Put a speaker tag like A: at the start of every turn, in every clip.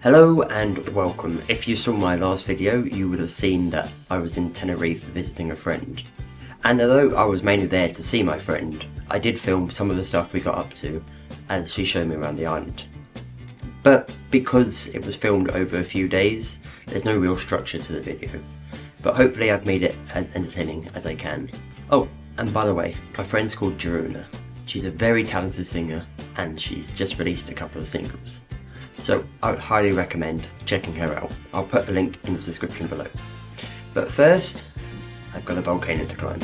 A: Hello and welcome. If you saw my last video, you would have seen that I was in Tenerife visiting a friend. And although I was mainly there to see my friend, I did film some of the stuff we got up to as she showed me around the island. But because it was filmed over a few days, there's no real structure to the video. But hopefully I've made it as entertaining as I can. Oh, and by the way, my friend's called Jeruna. She's a very talented singer and she's just released a couple of singles. So I would highly recommend checking her out. I'll put a link in the description below. But first, I've got a volcano to climb.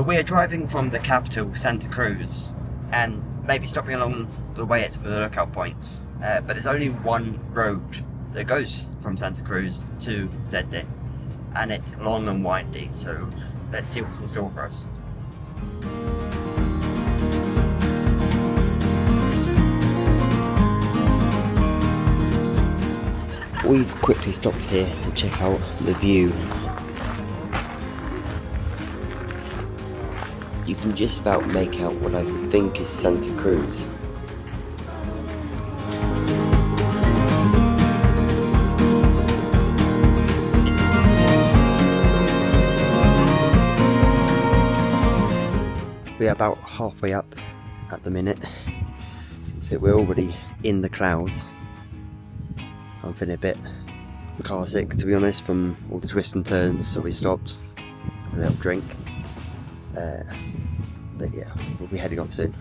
A: We are driving from the capital, Santa Cruz, and maybe stopping along the way at some of the lookout points. But there's only one road that goes from Santa Cruz to Teide, and it's long and windy, so let's see what's in store for us. We've quickly stopped here to check out the view. You can just about make out what I think is Santa Cruz. We're about halfway up at the minute, so we're already in the clouds. I'm feeling a bit car sick, to be honest, from all the twists and turns, so we stopped, a little drink. But yeah, we'll be heading off soon.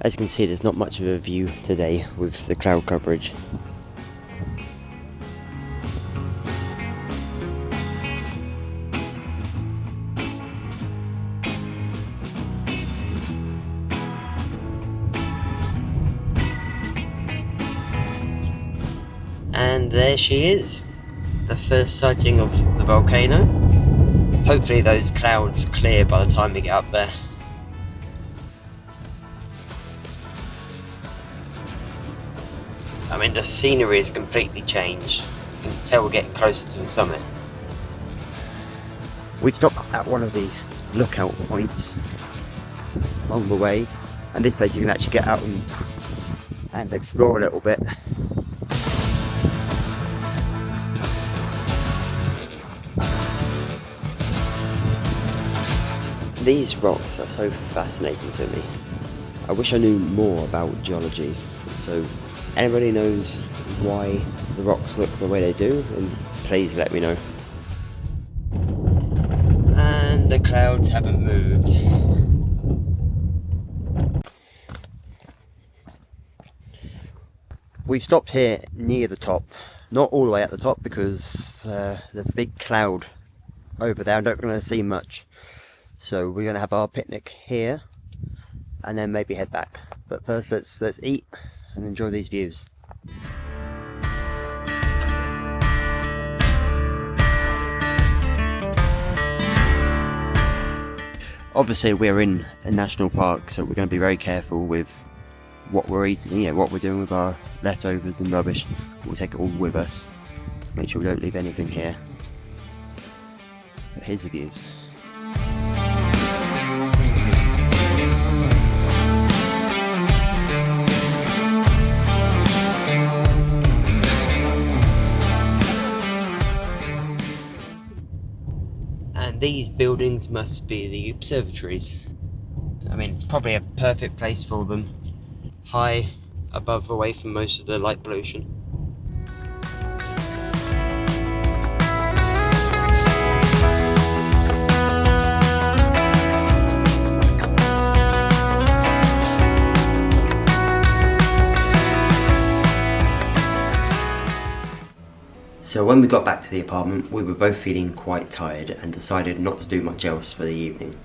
A: As you can see, there's not much of a view today with the cloud coverage. And there she is, the first sighting of the volcano. Hopefully those clouds clear by the time we get up there. I mean, the scenery is completely changed. You can tell we're getting closer to the summit. We've stopped at one of the lookout points along the way, and this place you can actually get out and explore a little bit. These rocks are so fascinating to me. I wish I knew more about geology. So anybody knows why the rocks look the way they do, and please let me know. And the clouds haven't moved. We've stopped here near the top, not all the way at the top because there's a big cloud over there. I'm not going to see much. So we're going to have our picnic here and then maybe head back. But first let's eat and enjoy these views. Obviously we're in a national park, so we're going to be very careful with what we're eating, what we're doing with our leftovers and rubbish. We'll take it all with us. Make sure we don't leave anything here. But here's the views. And these buildings must be the observatories. I mean, it's probably a perfect place for them. High above, away from most of the light pollution. So when we got back to the apartment, we were both feeling quite tired and decided not to do much else for the evening.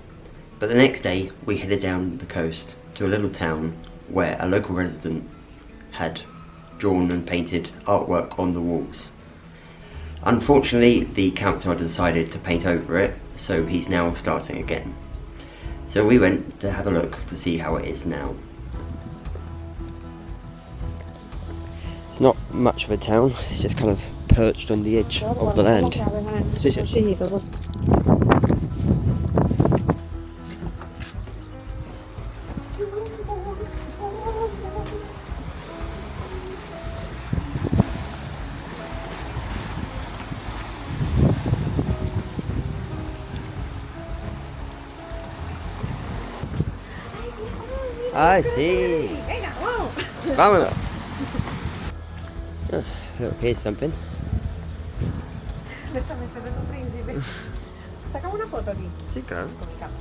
A: But the next day, we headed down the coast to a little town where a local resident had drawn and painted artwork on the walls. Unfortunately, the council had decided to paint over it, so he's now starting again. So we went to have a look to see how it is now. It's not much of a town, it's just kind of perched on the edge of the land. Sí, sí. ¡Ay, sí!
B: Venga, vamos.
A: ¡Vámonos! Oh, look, here's something.
B: Bésame, se ve tu príncipe. Sacamos una foto aquí.
A: Sí, claro.
B: Con mi cámara.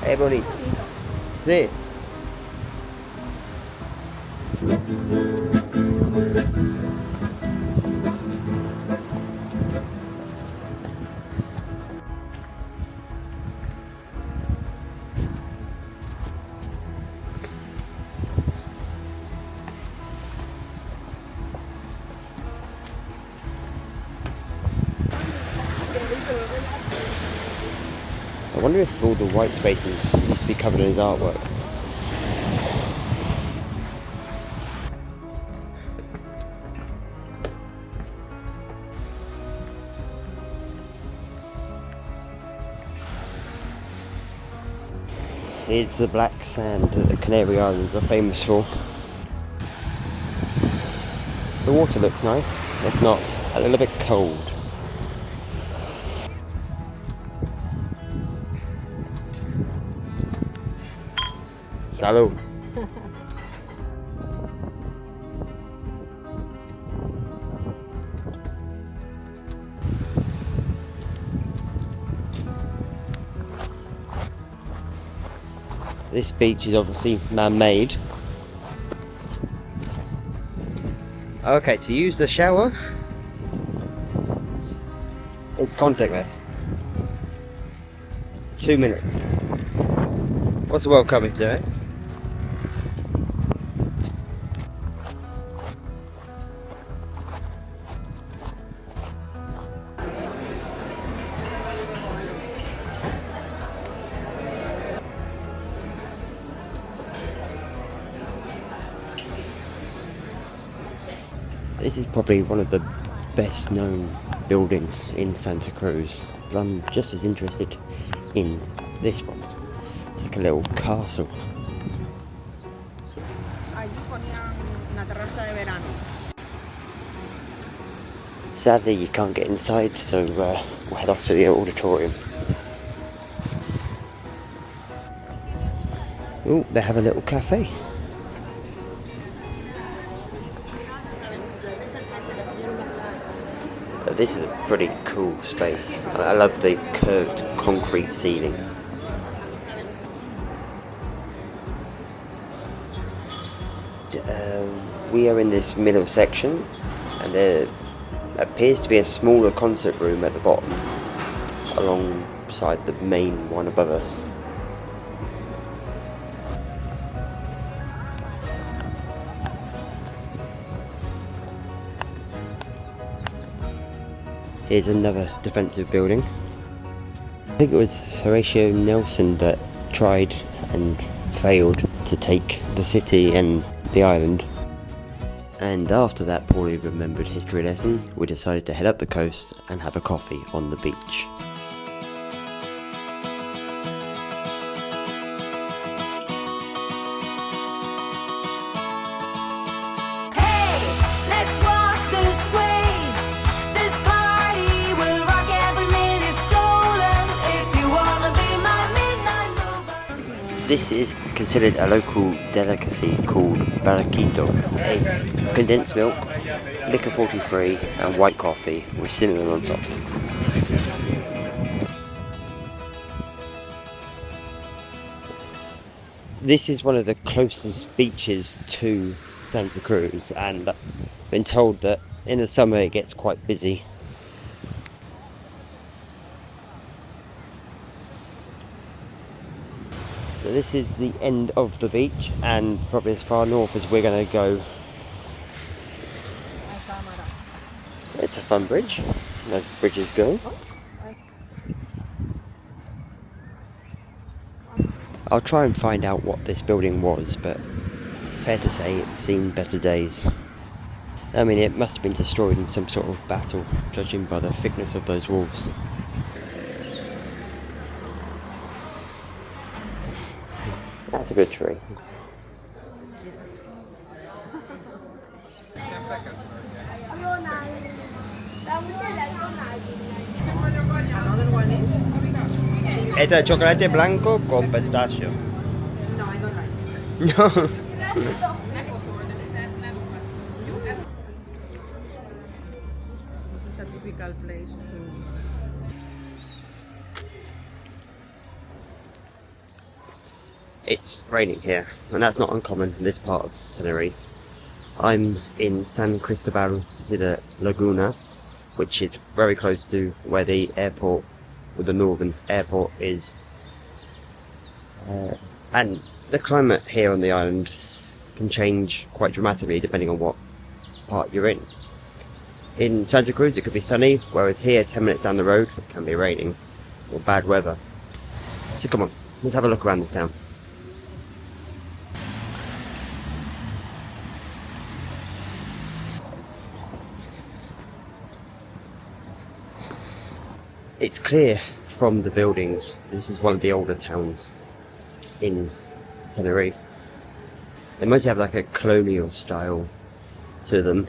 A: Es bonito. Sí. I wonder if all the white spaces used to be covered in his artwork. Here's the black sand that the Canary Islands are famous for. The water looks nice, if not a little bit cold. Salud. This beach is obviously man-made. Okay, to use the shower, it's contactless. 2 minutes. What's the world coming to, eh? This is probably one of the best known buildings in Santa Cruz, but I'm just as interested in this one. It's like a little castle.
B: Allí ponían una terraza de verano.
A: Sadly you can't get inside, so we'll head off to the auditorium. Oh, they have a little cafe. This is a pretty cool space. I love the curved concrete ceiling. We are in this middle section, and there appears to be a smaller concert room at the bottom, alongside the main one above us. Here's another defensive building. I think it was Horatio Nelson that tried and failed to take the city and the island. And after that poorly remembered history lesson, we decided to head up the coast and have a coffee on the beach. This is considered a local delicacy called barraquito. It's condensed milk, liquor 43 and white coffee with cinnamon on top. This is one of the closest beaches to Santa Cruz, and I've been told that in the summer it gets quite busy. So this is the end of the beach, and probably as far north as we're going to go. It's a fun bridge, as bridges go. I'll try and find out what this building was, but fair to say it's seen better days. I mean, it must have been destroyed in some sort of battle, judging by the thickness of those walls. That's a good tree.
B: Another one is?
A: Es el chocolate blanco con pistachio.
B: No, I don't like it.
A: No.
B: This is a typical place to...
A: It's raining here, and that's not uncommon in this part of Tenerife. I'm in San Cristobal de la Laguna, which is very close to where the airport, or the northern airport, is. And the climate here on the island can change quite dramatically depending on what part you're in. In Santa Cruz it could be sunny, whereas here 10 minutes down the road it can be raining or bad weather. So come on, let's have a look around this town. It's clear from the buildings this is one of the older towns in Tenerife. They mostly have like a colonial style to them,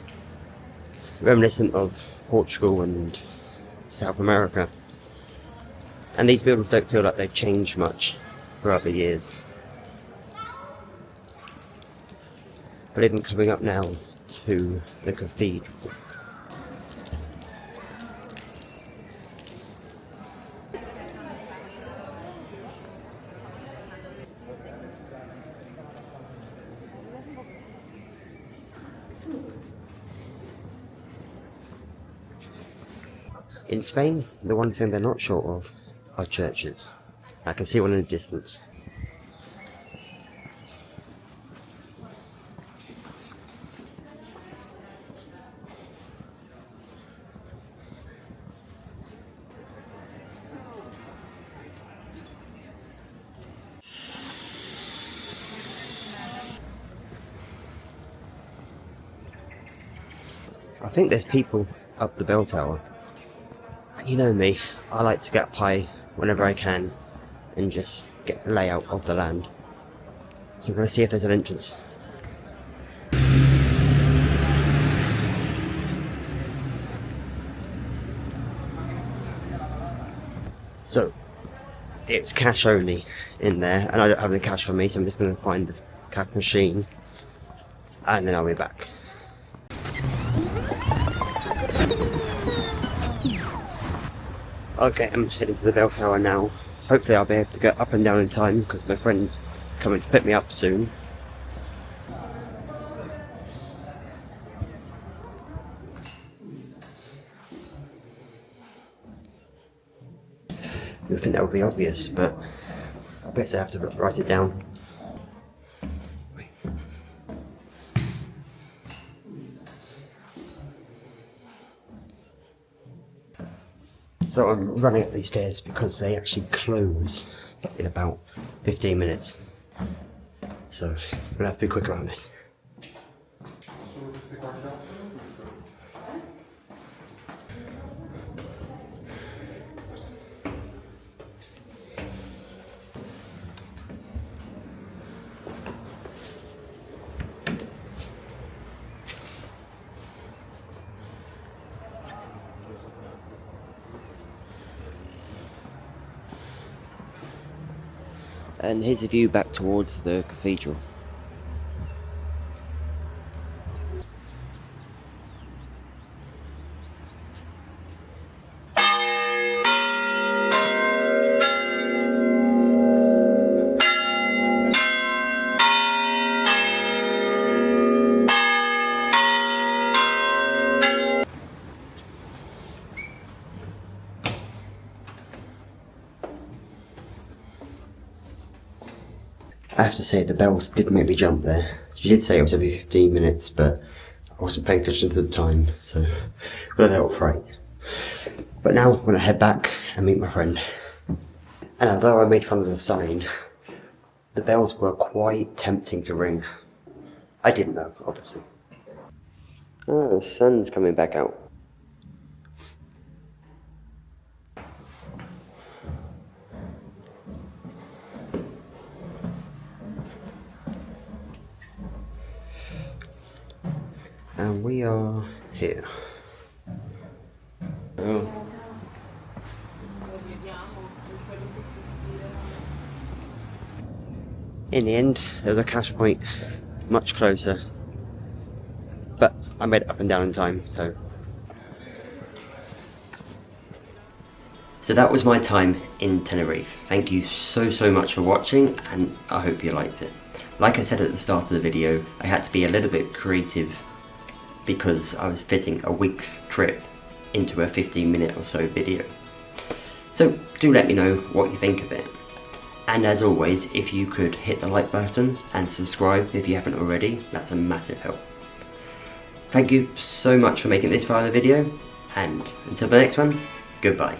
A: reminiscent of Portugal and South America. And these buildings don't feel like they've changed much throughout the years. But even coming up now to the cathedral. In Spain, the one thing they're not short of are churches. I can see one in the distance. I think there's people up the bell tower. You know me, I like to get up high whenever I can and just get the layout of the land. So I'm going to see if there's an entrance. So, it's cash only in there, and I don't have any cash on me, so I'm just going to find the cash machine and then I'll be back. Okay, I'm heading to the bell tower now. Hopefully I'll be able to get up and down in time because my friend's coming to pick me up soon. You would think that would be obvious, but I bet I have to write it down. So I'm running up these stairs because they actually close in about 15 minutes. So I'm gonna have to be quick around this. And here's a view back towards the cathedral. I have to say, the bells did make me jump there. She did say it was every 15 minutes, but I wasn't paying attention to the time, so we'll let that fright. But now I'm going to head back and meet my friend. And although I made fun of the sign, The bells were quite tempting to ring. I didn't know, obviously. Oh, the sun's coming back out. And we are here. Oh. In the end, there was a cash point much closer, but I made it up and down in time, so. So that was my time in Tenerife. Thank you so much for watching, and I hope you liked it. Like I said at the start of the video, I had to be a little bit creative because I was fitting a week's trip into a 15-minute or so video. So do let me know what you think of it. And as always, if you could hit the like button and subscribe if you haven't already, that's a massive help. Thank you so much for making this far in the video, and until the next one, goodbye.